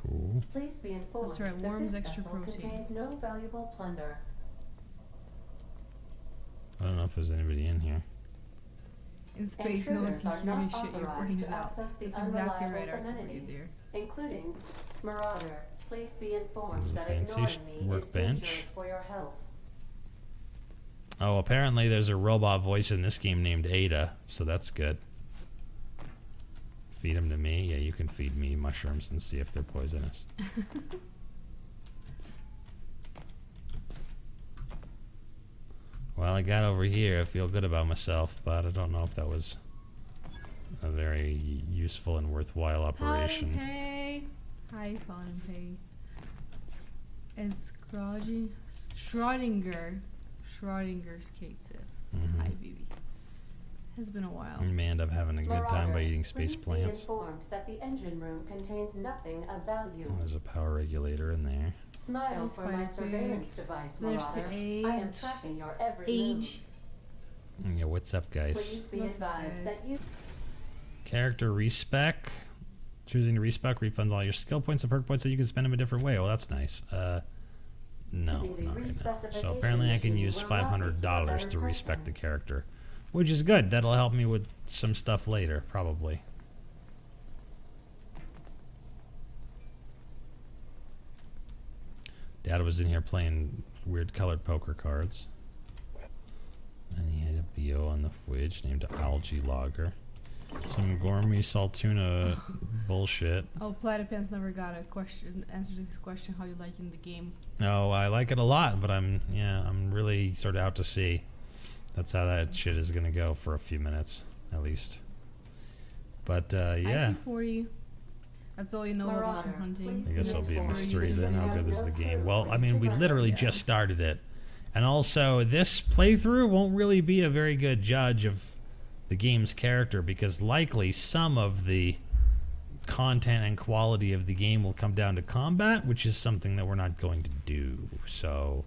Cool. Please be informed That's right, that worms this extra vessel protein. contains no valuable plunder. I don't know if there's anybody in here. In space, no one Intruders can are hear you not shit your authorized brains to out. access the That's exactly unreliable right, Arthur, amenities, dear. including Marauder. Please be informed There's a that fancy ignoring me is workbench. dangerous for your health. Oh, apparently there's a robot voice in this game named Ada, so that's good. Feed them to me? Yeah, you can feed me mushrooms and see if they're poisonous. Well, I got over here. I feel good about myself, but I don't know if that was a very useful and worthwhile operation. Hi, Colin Pay. Is Schrodinger's Kate Sith. Hi, BB. Has been a while. You may end up having a good time by eating space plants. Please be informed that the engine room contains nothing of value. There's a power regulator in there. Smile for my surveillance device, Marauder. I am tracking your every move. Yeah, what's up, guys? Please be advised that you... Character respec. Choosing to respec refunds all your skill points and perk points so you can spend them a different way. Well, that's nice. No, not right now. So apparently I can use $500 to respec the character, which is good. That'll help me with some stuff later, probably. Dad was in here playing weird colored poker cards. And he had a BO on the fridge named Algae Logger. Some gourmet saltuna bullshit. Oh, Platypants never got a answer to this question. How you liking the game? No, I like it a lot, but I'm really sort of out to sea. That's how that shit is gonna go for a few minutes, at least. But yeah. IP40. That's all you know about mushroom hunting. I guess I'll be a mystery then. How good is the game? Well, I mean, we literally just started it. And also, this playthrough won't really be a very good judge of the game's character, because likely some of the content and quality of the game will come down to combat, which is something that we're not going to do. So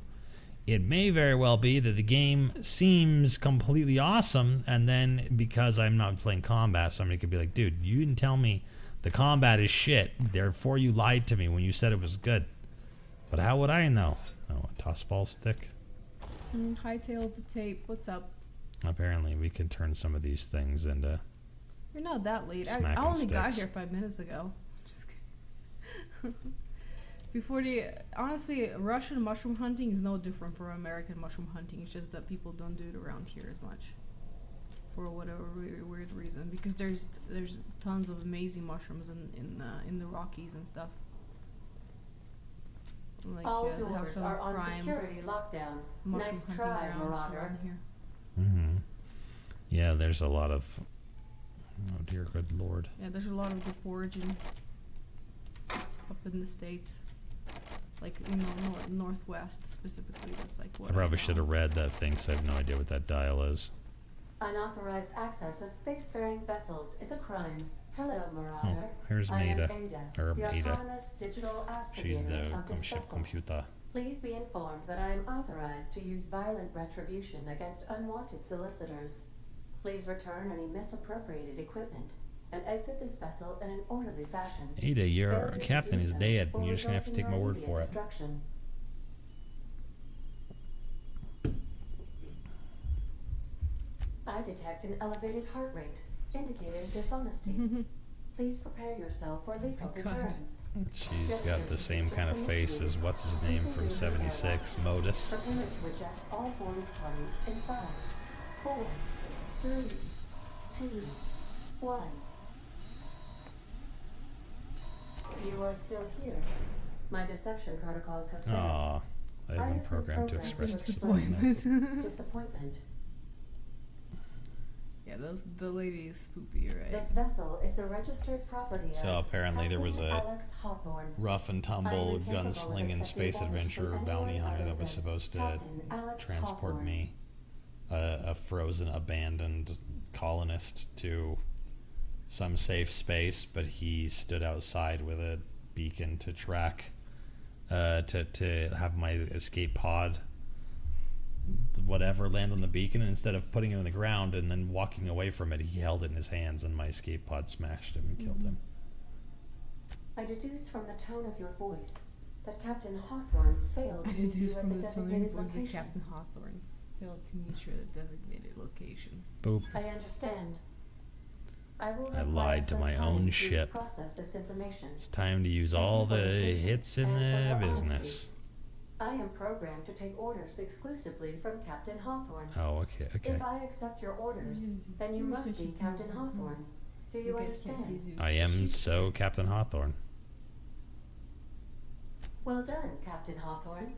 it may very well be that the game seems completely awesome, and then because I'm not playing combat, somebody could be like, dude, you didn't tell me the combat is shit, therefore you lied to me when you said it was good. But how would I know? Oh, a toss ball stick? Hightail the tape. What's up? Apparently we can turn some of these things into... You're not that late. I only got here 5 minutes ago. Just before honestly, Russian mushroom hunting is no different from American mushroom hunting. It's just that people don't do it around here as much, for whatever weird reason. Because there's tons of amazing mushrooms in the Rockies and stuff. Like, all doors are on security lockdown. Nice try, Marauder. Here. Yeah, there's a lot of... Oh dear good lord. Yeah, there's a lot of good foraging up in the States. Like, Northwest specifically. That's like what I probably should have read that thing, so I have no idea what that dial is. Unauthorized access of spacefaring vessels is a crime. Hello, Marauder. Oh, here's Ada. Or the Ada. autonomous digital She's the of this vessel. computer. Please be informed that I am authorized to use violent retribution against unwanted solicitors. Please return any misappropriated equipment and exit this vessel in an orderly fashion. Ada, your captain is dead, and you're just going to have to take my word for it. I detect an elevated heart rate, indicating dishonesty. Please prepare yourself for lethal deterrence. She's got the same kind of face as what's his name from 76, Modus. Prepare to reject all boarding parties in 5, 4, 3, 2, 1. You are still here. My deception protocols have failed. Aww, I have been programmed to express disappointment. Disappointment. Yeah, the lady is spoopy, right? This vessel is the registered property of... So apparently there was a Hawthorne. rough and tumble gunslinging space adventurer bounty hunter that was supposed to transport Hawthorne. me, a frozen, abandoned colonist, to some safe space, but he stood outside with a beacon to track, to have my escape pod, whatever, land on the beacon, and instead of putting it on the ground and then walking away from it, he held it in his hands, and my escape pod smashed him and killed him. I deduce from the tone of your voice that Captain Hawthorne failed to meet you at the designated location. Captain Hawthorne failed to meet you at the designated location. Boop. I understand. I lied to my own ship. Process this information. It's time to use all the hits in the business. I am programmed to take orders exclusively from Captain Hawthorne. Oh, okay. If I accept your orders, then you must be Captain Hawthorne. Do you understand? I am so Captain Hawthorne. Well done, Captain Hawthorne.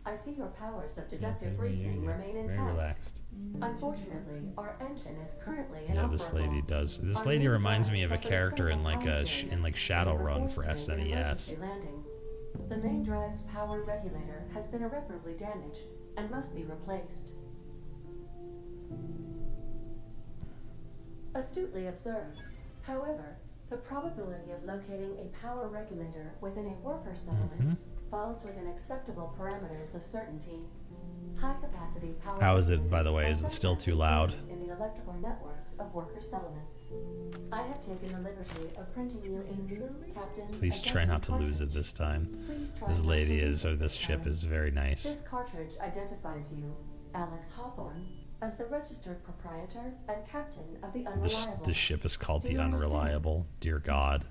I see your powers of deductive reasoning remain intact. Very relaxed. Unfortunately, our engine is currently inoperable. This lady does. This lady reminds me of a character in like Shadowrun for SNES. The main drive's power regulator has been irreparably damaged and must be replaced. Astutely observed. However, the probability of locating a power regulator within a worker settlement falls within acceptable parameters of certainty. High-capacity power. How is it, by the way? Is it still too loud? In the electrical networks of worker settlements. I have taken the liberty of printing you a Captain's. Please try not to lose it this time. This lady is, or this ship is very nice. This cartridge identifies you, Alex Hawthorne, as the registered proprietor and captain of the Unreliable. This ship is called the Unreliable. Dear God.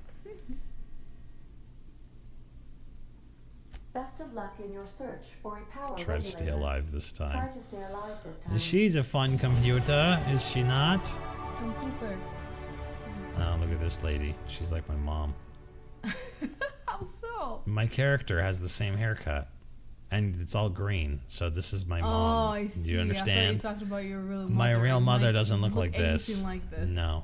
Best of luck in your search for a power Try to stay alive this time. Try to stay alive this time. She's a fun computer, is she not? Computer. Oh, look at this lady. She's like my mom. How so? My character has the same haircut. And it's all green, so this is my mom. Oh, I see. Do you understand? I thought you talked about your real mother. My real mother doesn't look like this. Anything like this. No.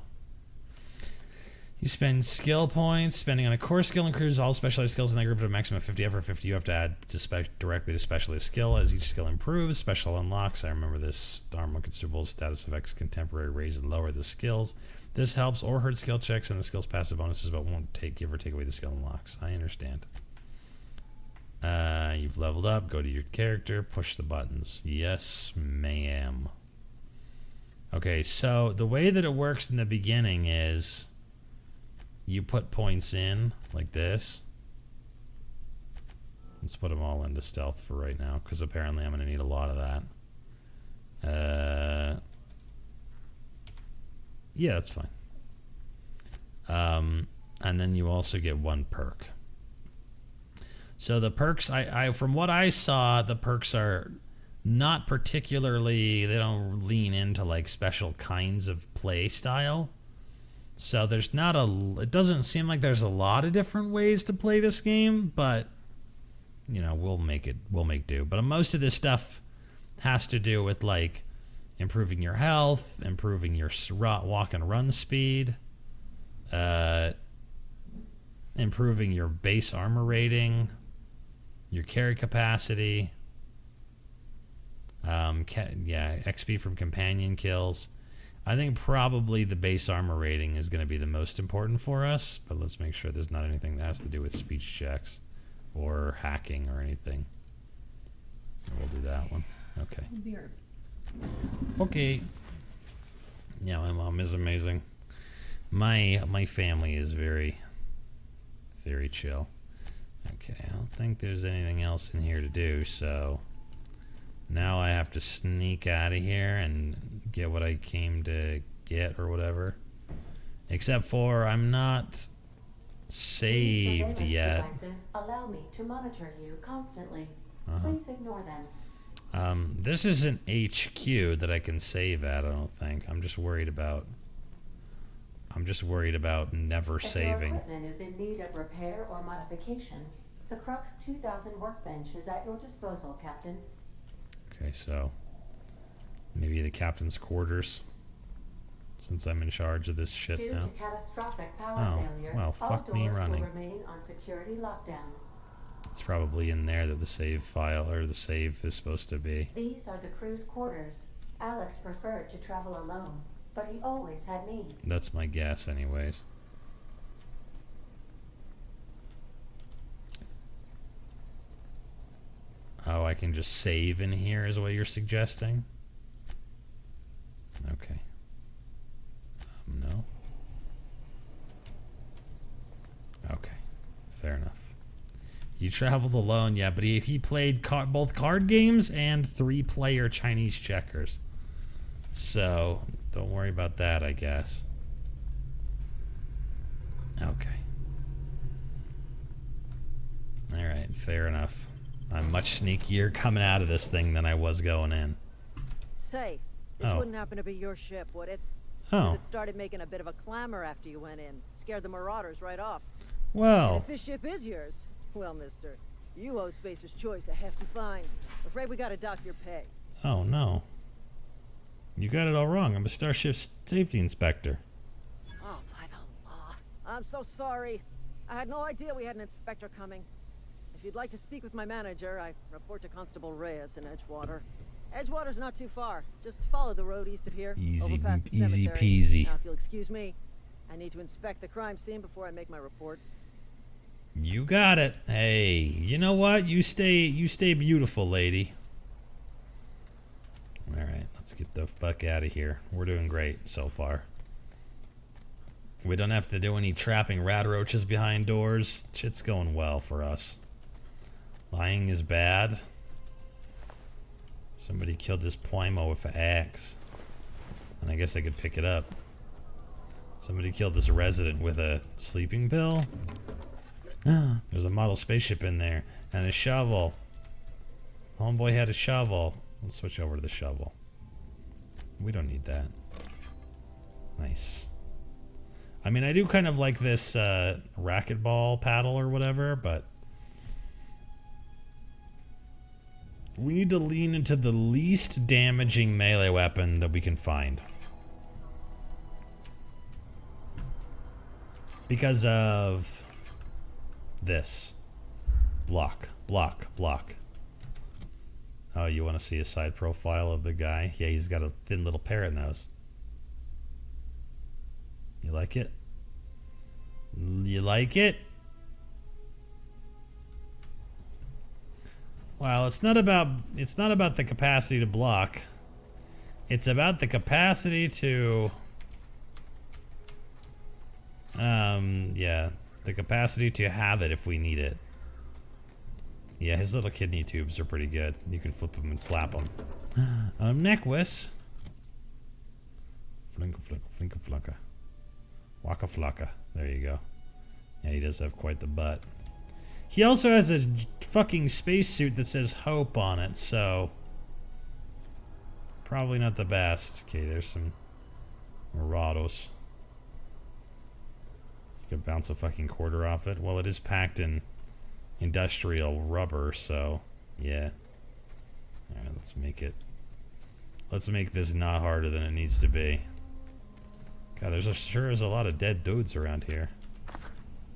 You spend skill points. Spending on a core skill increases all specialized skills in that group to a maximum of 50. After 50, you have to add directly to specialist skill. As each skill improves, special unlocks. I remember this. Dharma consumables, status effects, contemporary, raise and lower the skills. This helps or hurts skill checks and the skill's passive bonuses, but won't give or take away the skill unlocks. I understand. You've leveled up. Go to your character. Push the buttons. Yes, ma'am. Okay, so the way that it works in the beginning is you put points in like this. Let's put them all into stealth for right now, because apparently I'm going to need a lot of that. Yeah, that's fine. And then you also get one perk. So the perks, I from what I saw, the perks are not particularly, they don't lean into like special kinds of play style. So there's not it doesn't seem like there's a lot of different ways to play this game, but you know, we'll make do. But most of this stuff has to do with like improving your health, improving your walk and run speed, improving your base armor rating, your carry capacity, XP from companion kills. I think probably the base armor rating is going to be the most important for us, but let's make sure there's not anything that has to do with speech checks or hacking or anything. We'll do that one. Okay. Okay. Yeah, my mom is amazing. My family is very, very chill. Okay, I don't think there's anything else in here to do, so now I have to sneak out of here and get what I came to get or whatever. Except for I'm not saved yet. Devices allow me to monitor you constantly. Please ignore them. This isn't HQ that I can save at, I don't think. I'm just worried about never saving. If your equipment is in need of repair or modification, the Crux 2000 workbench is at your disposal, Captain. Okay, so maybe the captain's quarters, since I'm in charge of this shit Due now. to catastrophic power failure, well, fuck all me doors running. will remain on security lockdown. It's probably in there that the save file or the save is supposed to be. These are the crew's quarters. Alex preferred to travel alone, but he always had me. That's my guess, anyways. Oh, I can just save in here is what you're suggesting? Okay. No. Okay. fair enough. He traveled alone, yeah, but he played both card games and 3-player Chinese checkers. So, don't worry about that, I guess. Okay. Alright, fair enough. I'm much sneakier coming out of this thing than I was going in. Say, this wouldn't happen to be your ship, would it? Oh. It started making a bit of a clamor after you went in. Scared the marauders right off. Well. And if this ship is yours, well, mister, you owe Spacer's Choice a hefty fine. Afraid we gotta dock your pay. Oh, no. You got it all wrong. I'm a Starship Safety Inspector. Oh, by the law. I'm so sorry. I had no idea we had an inspector coming. If you'd like to speak with my manager, I report to Constable Reyes in Edgewater. Edgewater's not too far. Just follow the road east of here. Easy cemetery. peasy. Now, if you'll excuse me, I need to inspect the crime scene before I make my report. You got it. Hey, you know what? You stay beautiful, lady. Alright, let's get the fuck out of here. We're doing great so far. We don't have to do any trapping rat roaches behind doors. Shit's going well for us. Lying is bad. Somebody killed this Poimo with an axe. And I guess I could pick it up. Somebody killed this resident with a sleeping pill. There's a model spaceship in there. And a shovel. Homeboy had a shovel. Let's switch over to the shovel. We don't need that. Nice. I mean, I do kind of like this racquetball paddle or whatever, but we need to lean into the least damaging melee weapon that we can find. Because of this. Block, block, block. Oh, you want to see a side profile of the guy? Yeah, he's got a thin little parrot nose. You like it? You like it? Well, it's not about the capacity to block. It's about the capacity to the capacity to have it if we need it. Yeah, his little kidney tubes are pretty good. You can flip them and flap them. Neckwis. Flinka flunka, flinka flunka. Waka flocka. There you go. Yeah, he does have quite the butt. He also has a fucking spacesuit that says Hope on it, so probably not the best. Okay, there's some Marados. You could bounce a fucking quarter off it. Well, it is packed in industrial rubber, so yeah. Alright, let's make it. Let's make this not harder than it needs to be. God, there's sure is a lot of dead dudes around here.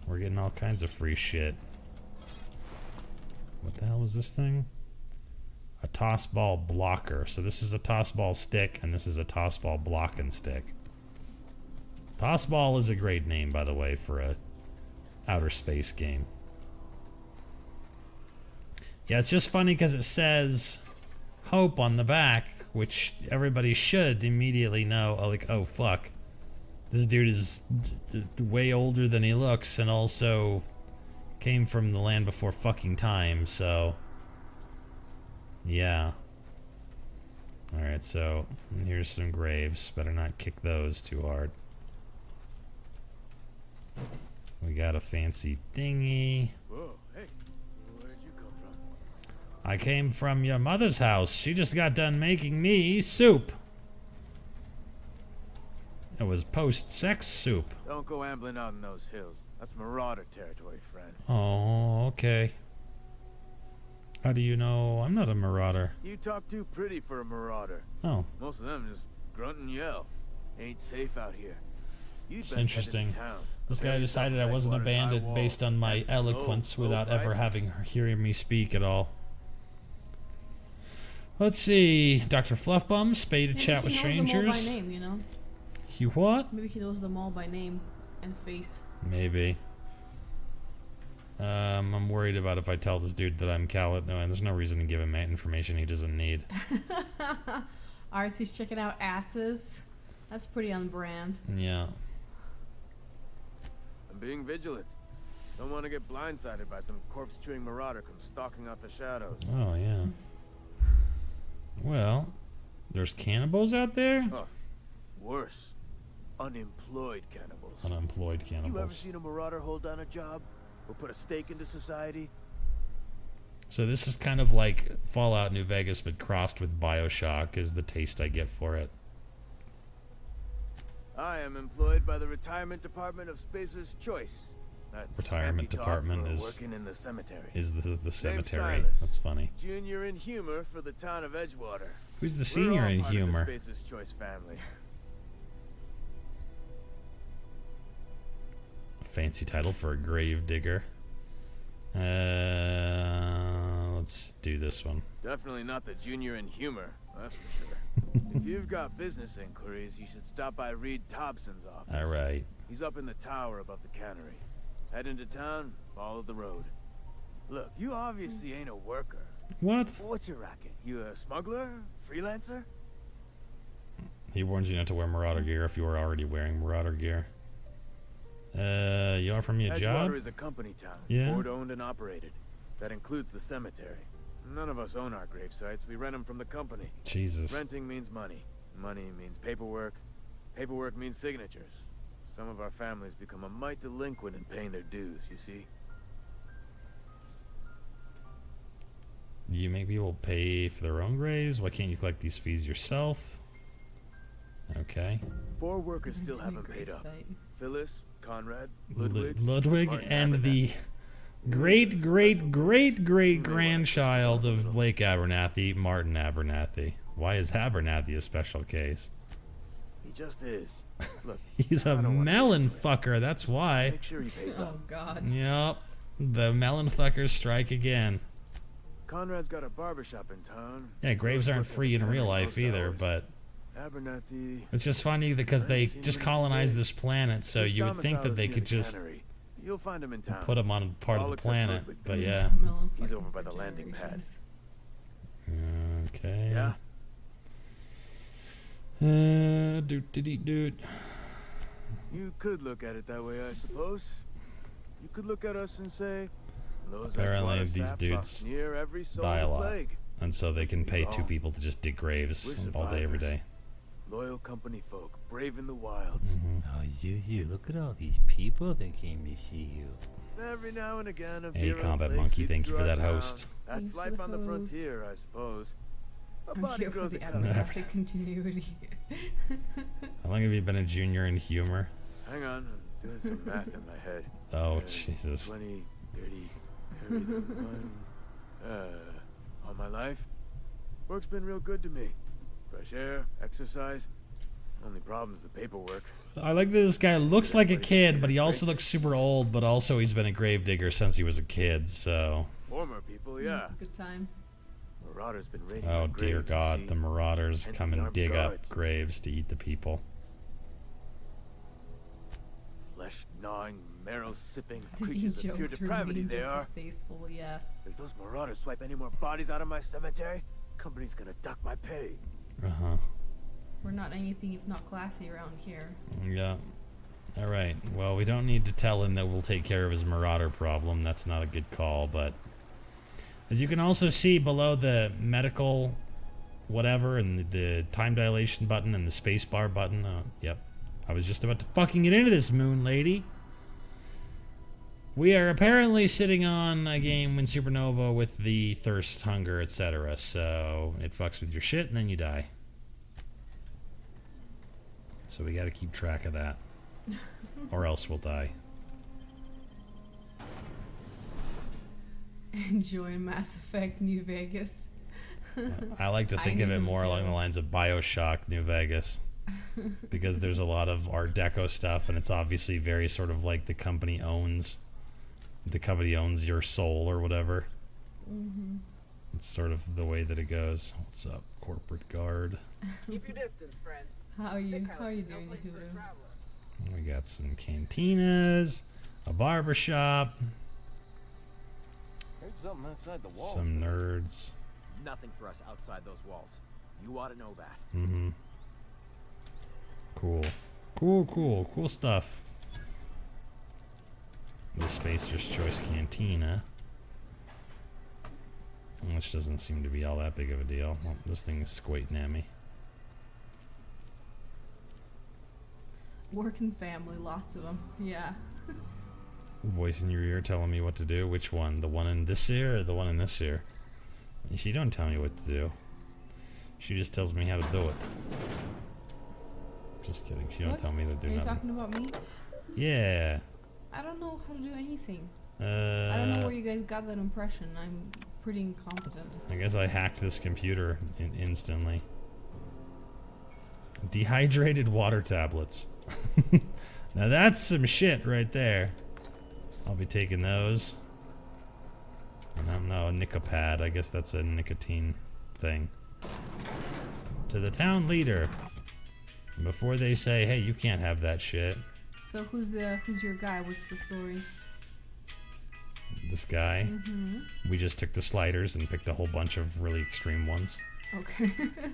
We're getting all kinds of free shit. What the hell is this thing? A toss ball blocker. So this is a toss ball stick, and this is a toss ball blocking stick. Toss ball is a great name, by the way, for a outer space game. Yeah, it's just funny because it says Hope on the back, which everybody should immediately know, like, oh fuck. This dude is way older than he looks, and also came from the land before fucking time, so yeah. Alright, so here's some graves. Better not kick those too hard. We got a fancy thingy. Whoa, hey, where'd you come from? I came from your mother's house. She just got done making me soup. It was post-sex soup. Don't go ambling out in those hills. That's Marauder territory, friend. Oh, okay. How do you know I'm not a marauder? You talk too pretty for a marauder. Oh. Most of them just grunt and yell. Ain't safe out here. It's interesting. This guy decided I wasn't a bandit based on my eloquence without ever hearing me speak at all. Let's see. Dr. Fluff Baum, spay to chat with strangers. Maybe he knows them all by name, you know? You what? Maybe he knows them all by name and face. Maybe. I'm worried about if I tell this dude that I'm Khaled. No, and there's no reason to give him information he doesn't need. Artsy's checking out asses. That's pretty on brand. Yeah. I'm being vigilant. Don't want to get blindsided by some corpse-chewing marauder come stalking out the shadows. Oh, yeah. Well, there's cannibals out there? Oh, worse. Unemployed cannibals. Unemployed You ever cannibals. seen a marauder hold down a job? Or put a stake into society? So this is kind of like Fallout New Vegas, but crossed with BioShock is the taste I get for it. I am employed by the Retirement Department of Spacer's Choice. That's Retirement fancy talk Department for is working in the cemetery. the Name's cemetery. Silas. That's funny. Junior in humor for the town of Edgewater. Who's the We're senior all in part of the humor? Spacer's Choice family. Fancy title for a gravedigger. Let's do this one. Definitely not the junior in humor, that's for sure. If you've got business inquiries, you should stop by Reed Thompson's office. All right. He's up in the tower above the cannery. Head into town, follow the road. Look, you obviously ain't a worker. What? What's your racket? You a smuggler? Freelancer? He warns you not to wear Marauder gear if you are already wearing Marauder gear. You offer me a job? Edgewater is a company town. Yeah? Board owned and operated. That includes the cemetery. None of us own our grave sites. We rent them from the company. Jesus. Renting means money. Money means paperwork. Paperwork means signatures. Some of our families become a mite delinquent in paying their dues, you see? You make people pay for their own graves? Why can't you collect these fees yourself? Okay. 4 workers still It's a haven't great paid up. site. Phyllis, Conrad, Ludwig, Ludwig Martin and the great-great-great-great-grandchild of Blake Abernathy, Martin Abernathy. Why is Abernathy a special case? He just is. Look, He's I a don't wanna melon get into it. fucker, that's why. Make sure he pays Oh up. God. Yep. The melon fuckers strike again. Conrad's got a barbershop in town. Yeah, graves aren't Works at free the in real cannery life most either, hours. but Abernathy. it's just funny because they just colonized this planet, so His you would think that domicile they is near could the just cannery. You'll find him in town. put him on part All of the except planet. Ludwig. But yeah. Melon He's fucking over by for the landing pad. generations. Okay. Yeah. Doot. You could look at it that way, I suppose. You could look at us and say, those Apparently Edgewater these saps dudes are near every soul die a in the lot. plague. And so they can pay 2 people to just dig graves We're all day, every survivors. day. Loyal company folk, brave in the wilds. Oh, you, look at all these people that came to see you. Every now and again, a Hey, Bureau Combat plague Monkey, sweeps thank you through for our that town. host. That's Thanks for life the on the host. frontier, I suppose. A I'm body here for grows the a cousin. anaphylaxis continuity. How long have you been a junior in humor? Hang on, I'm doing some math in my head. Oh, Jesus. 20, 30, 31. All my life. Work's been real good to me. Fresh air, exercise. Only problem's the paperwork. I like that this guy looks like a kid, but he also looks super old, but also he's been a gravedigger since he was a kid, so... Former people, yeah. It's a good time. Marauders been raiding Oh, our dear graves, you God, see. the marauders Hence come the and armed dig guards. up graves to eat the people. Flesh-gnawing, marrow-sipping The creatures of pure jokes depravity remain they just are. as tasteful, yes. If those marauders swipe any more bodies out of my cemetery, company's gonna duck my pay. Uh-huh. We're not anything if not classy around here. Yeah. Alright, well, we don't need to tell him that we'll take care of his marauder problem. That's not a good call, but... As you can also see below the medical whatever and the time dilation button and the spacebar button. Yep. I was just about to fucking get into this, moon lady. We are apparently sitting on a game in Supernova with the thirst, hunger, etc. So it fucks with your shit and then you die. So we gotta keep track of that. Or else we'll die. Enjoy Mass Effect New Vegas. I like to think of it more along the lines of BioShock New Vegas. Because there's a lot of Art Deco stuff, and it's obviously very sort of like the company owns your soul or whatever. Mm-hmm. It's sort of the way that it goes. What's up, corporate guard? Keep your distance, friend. How are you Thick doing, no place for a Hulu? traveler. We got some cantinas, a barbershop, Heard something outside the walls. some nerds. Nothing for us outside those walls. You ought to know that. Mm-hmm. Cool stuff. The Spacer's Choice Cantina. Which doesn't seem to be all that big of a deal. Well, this thing is squating at me. Work and family, lots of them. Yeah. Voice in your ear telling me what to do. Which one? The one in this ear or the one in this ear? She don't tell me what to do. She just tells me how to do it. Just kidding. She don't tell me to do Are you nothing. talking about me? Yeah. I don't know how to do anything. I don't know where you guys got that impression. I'm pretty incompetent. I guess I hacked this computer instantly. Dehydrated water tablets. Now that's some shit right there. I'll be taking those. I don't know, a Nicopad. I guess that's a nicotine thing. To the town leader. Before they say, hey, you can't have that shit. So who's your guy? What's the story? This guy. Mm-hmm. We just took the sliders and picked a whole bunch of really extreme ones. Okay.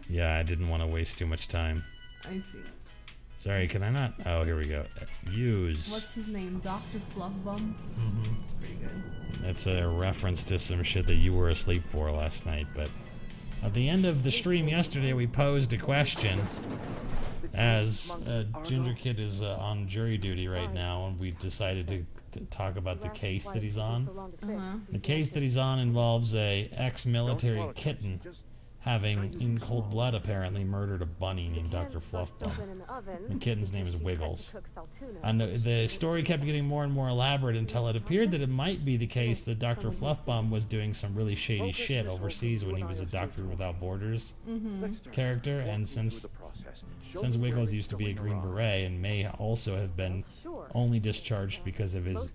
Yeah, I didn't want to waste too much time. I see. Sorry, can I not? Oh, here we go. Use. What's his name? Dr. Fluff Baum? Mm-hmm. That's pretty good. That's a reference to some shit that you were asleep for last night, but at the end of the stream yesterday, we posed a question. As Ginger Kid is on jury duty right now, and we decided to talk about the case that he's on. The case that he's on involves a ex-military kitten having, in cold blood apparently, murdered a bunny named Dr. Fluff Baum. The kitten's name is Wiggles. And the story kept getting more and more elaborate until it appeared that it might be the case that Dr. Fluff Baum was doing some really shady shit overseas when he was a Doctor Without Borders character, and since Wiggles used to be a Green Beret and may also have been only discharged because of his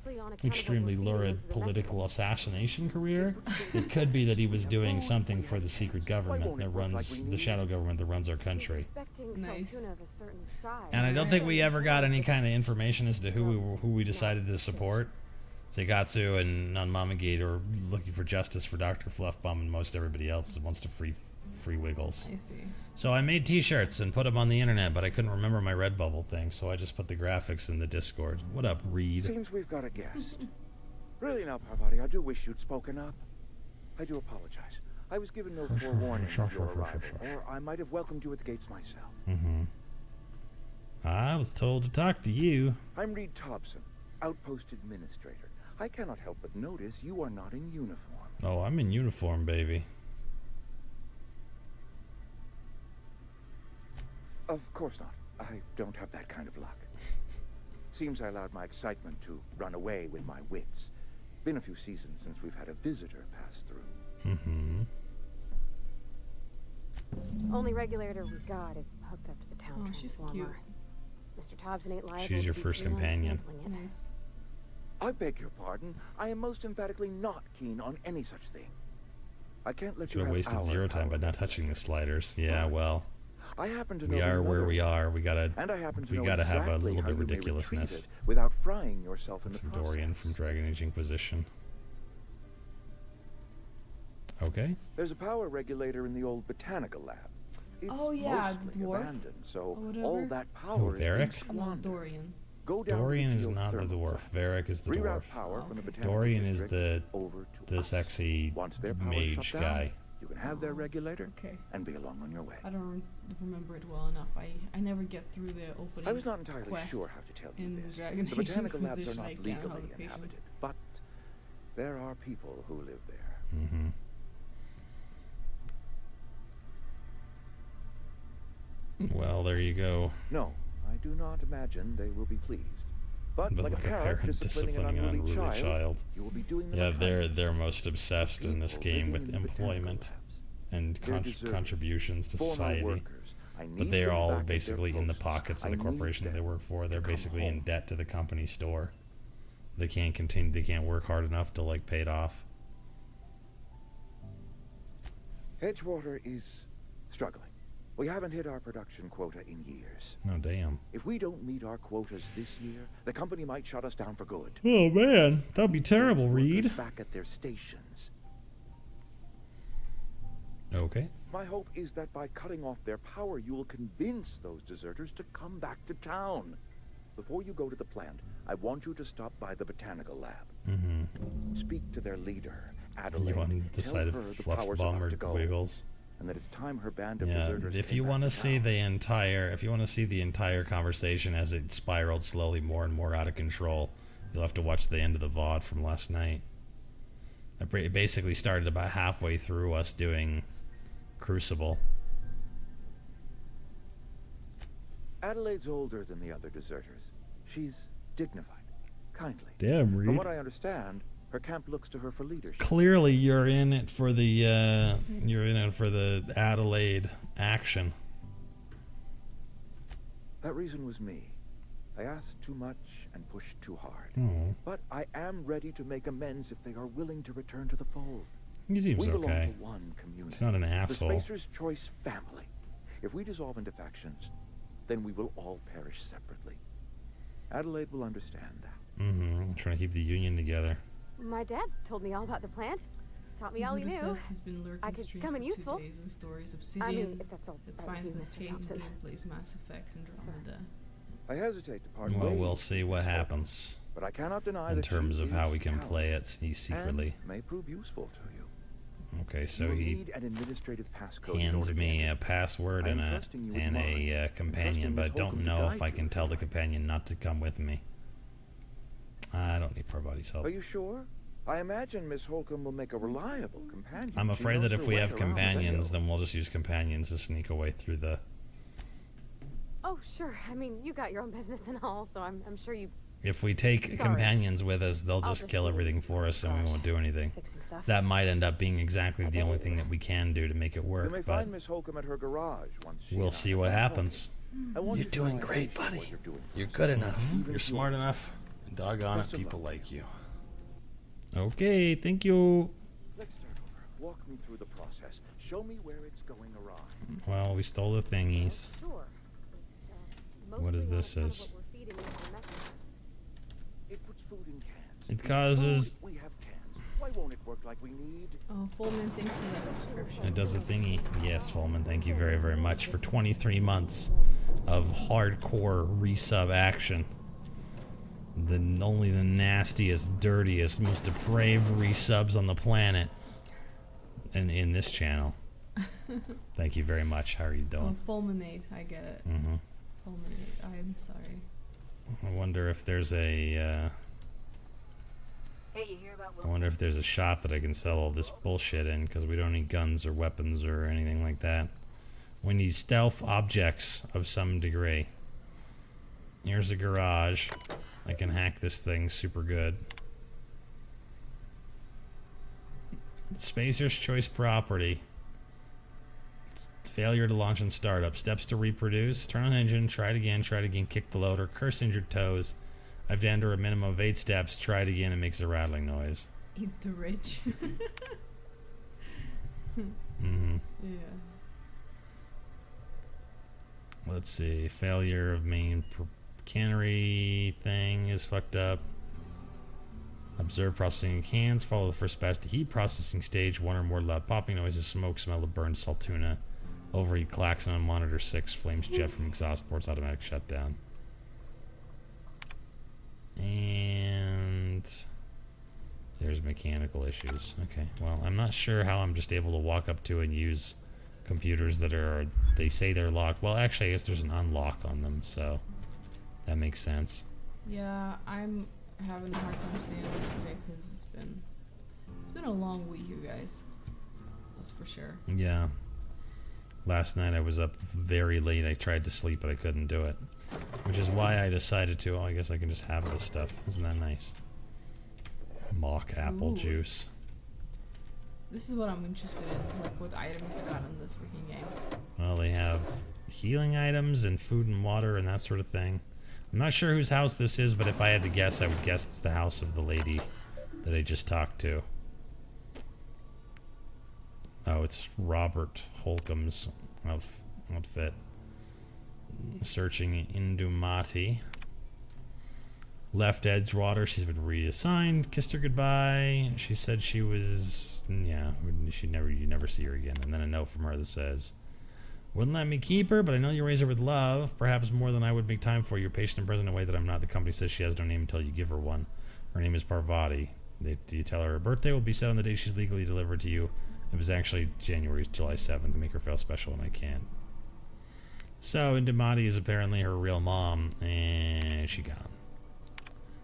extremely lurid political assassination career, it could be that he was doing something for the secret government that runs, the shadow government that runs our country. Nice. And I don't think we ever got any kind of information as to who we decided to support. Seigatsu and Nanmamagate are looking for justice for Dr. Fluffbaum, and most everybody else wants to free Wiggles. I see. So I made t-shirts and put them on the internet, but I couldn't remember my Redbubble thing, so I just put the graphics in the Discord. What up, Reed? Seems we've got a guest. Really now, Parvati, I do wish you'd spoken up. I do apologize. I was given no forewarning of your arrival, or I might have welcomed you at the gates myself. Mm-hmm. I was told to talk to you. I'm Reed Thompson, Outpost Administrator. I cannot help but notice you are not in uniform. Oh, I'm in uniform, baby. Of course not. I don't have that kind of luck. Seems I allowed my excitement to run away with my wits. Been a few seasons since we've had a visitor pass through. Mm-hmm. Only regulator we got is hooked up to the town Oh, she's transformer. Mr. Thompson ain't liable. She's your to be first keen on companion. sampling it. Nice. I beg your pardon. I am most emphatically not keen on any such thing. I can't let you Should have have wasted our zero time by power. not touching the sliders. Yeah, well, I happen to know we are another where we one, are. We gotta and I happen to we know gotta have a exactly little how bit of you may ridiculousness. retrieve it without frying yourself in the Some process. Dorian from Dragon Age Inquisition. Okay. There's a power regulator in the old botanical lab. It's Oh, yeah, mostly the dwarf abandoned, so or whatever. all that power is Varric? being No, squandered. Dorian. Go down Dorian to is the not the geothermal dwarf. plant. Varric is the Reroute dwarf. power from the botanical Dorian is district the over to us. sexy Once their power mage shut down, guy. you can have their regulator Okay. and be along on your way. I don't remember it well enough. I never get through the opening I was not entirely quest sure how to tell you in this. Dragon The Age botanical labs are Inquisition. not I can't legally have the patience. inhabited, but there are people who live there. Mm-hmm. Well, there you go. No, I do not imagine they will be pleased. But But like a parent disciplining an unruly child, you will be doing them Yeah, a kindness. they're most obsessed in this People game living with in the botanical employment labs. and They're deserters, contributions to former society. workers. I But need they're them all back at their basically in the posts. pockets of I the need corporation that they them work for. They're to come basically in home. debt to the company store. They can't continue. They can't work hard enough to like pay it off. Edgewater is struggling. We haven't hit our production quota in years. Oh damn! If we don't meet our quotas this year, the company might shut us down for good. Oh man, that'd be terrible, Workers Reed. back at their stations. Okay. My hope is that by cutting off their power, you will convince those deserters to come back to town. Before you go to the plant, I want you to stop by the botanical lab. Mm-hmm. Speak to their leader, You Adelaide. want to Tell decide her if the Fluff power's Baum about or to go, Wiggles? and that it's time her band of Yeah, deserters if came you back want to see town. if you want to see the entire conversation as it spiraled slowly more and more out of control, you'll have to watch the end of the VOD from last night. It basically started about halfway through us doing Crucible. Adelaide's older than the other deserters. She's dignified, kindly. Damn, Reed. From what I understand, her camp looks to her for leadership. Clearly, you're in it for the Adelaide action. That reason was me. I asked too much and pushed too hard. Oh. But I am ready to make amends if they are willing to return to the fold. He seems we belong okay. to one community. He's not an asshole. The Spacer's Choice family. If we dissolve into factions, then we will all perish separately. Adelaide will understand that. Mm-hmm. Trying to keep the union together. My dad told me all about the plant. Taught me all he knew. Says he's been lurking I could stream come in for useful. 2 days and stories Obsidian. I mean, if that's all It's right fine with you, with Mr. Kate Thompson. plays Mass Effect and Andromeda. I hesitate to part Well, ways, we'll see what happens but I cannot deny in that terms she of is how we can talented play it secretly. and may prove useful to you. Okay, so You will he need an administrative passcode in hands order to me enter. a password I am and trusting you with a mine. companion, Trusting but I Miss don't Holcomb to know guide if I you can if tell you the like. companion not to come with me. I don't need Parvati's help. Are you sure? I imagine Miss Holcomb will make a reliable companion. I'm She afraid knows that if her we way have around the companions, Vale. then we'll just use companions to sneak away through the... Oh, sure. I mean, you got your own business and all, so I'm sure you If we take Sorry. companions with us, they'll I'll just just kill be everything for us and we gosh, won't do anything. fixing stuff. That might end up being exactly the only thing that we can do to make it You may work, but find Miss Holcomb at her garage once she we'll and I see have what been happens. talking. I want You're you to doing know I great, appreciate buddy. what you're doing for You're us. good enough. Even You're if you smart are. enough. Doggone Best it, of people luck. like you. Okay, thank you. Let's start over. Walk me through the process. Show me where it's going awry. Well, we stole the thingies. Sure. It's, What does mostly this on account is? of what we're feeding you on method. It puts food in cans. It causes... We have cans. Why won't it work like we need? Oh, Fullman, thanks for that subscription. It does a thingy. Yes, Fulman, thank you very, very much for 23 months of hardcore resub action. Only the nastiest, dirtiest, most depraved resubs on the planet in this channel. Thank you very much. How are you Oh, doing? Fulminate, I get it. Mm-hmm. Fulminate, I'm sorry. I wonder if there's a... Hey, you hear about I wonder if there's a shop that I can sell all this bullshit in, because we don't need guns or weapons or anything like that. We need stealth objects of some degree. Here's a garage. I can hack this thing super good. Spacer's Choice property. Failure to launch and startup. Steps to reproduce. Turn on engine. Try it again. Kick the loader. Curse injured toes. I've to enter a minimum of 8 steps. Try it again. It makes a rattling noise. Eat the rich. Mm-hmm. Yeah. Let's see. Failure of main cannery thing is fucked up. Observe processing cans. Follow the first batch to heat processing stage. 1 or more loud popping noises. Smoke. Smell of burned saltuna. Overheat klaxon on monitor 6. Flames jet from exhaust ports. Automatic shutdown. And there's mechanical issues. Okay. Well, I'm not sure how I'm just able to walk up to and use computers that are... They say they're locked. Well, actually, I guess there's an unlock on them, so that makes sense. Yeah, I'm having a hard time staying awake today because it's been a long week, you guys. That's for sure. Yeah. Last night I was up very late. I tried to sleep, but I couldn't do it. Which is why I decided to. Oh, I guess I can just have this stuff. Isn't that nice? Mock apple Ooh. juice. This is what I'm interested in, like what items they got in this freaking game. Well, they have healing items and food and water and that sort of thing. I'm not sure whose house this is, but if I had to guess, I would guess it's the house of the lady that I just talked to. Oh, it's Robert Holcomb's outfit. Searching Indumati. Left Edgewater. She's been reassigned. Kissed her goodbye. She said she was... Yeah, you never see her again. And then a note from her that says, Wouldn't let me keep her, but I know you raise her with love, perhaps more than I would make time for. You're patient and present in a way that I'm not. The company says she has no name until you give her one. Her name is Parvati. Do you tell her birthday will be set on the day she's legally delivered to you? It was actually July 7th to make her feel special, and I can't. So, Indamati is apparently her real mom, and she gone.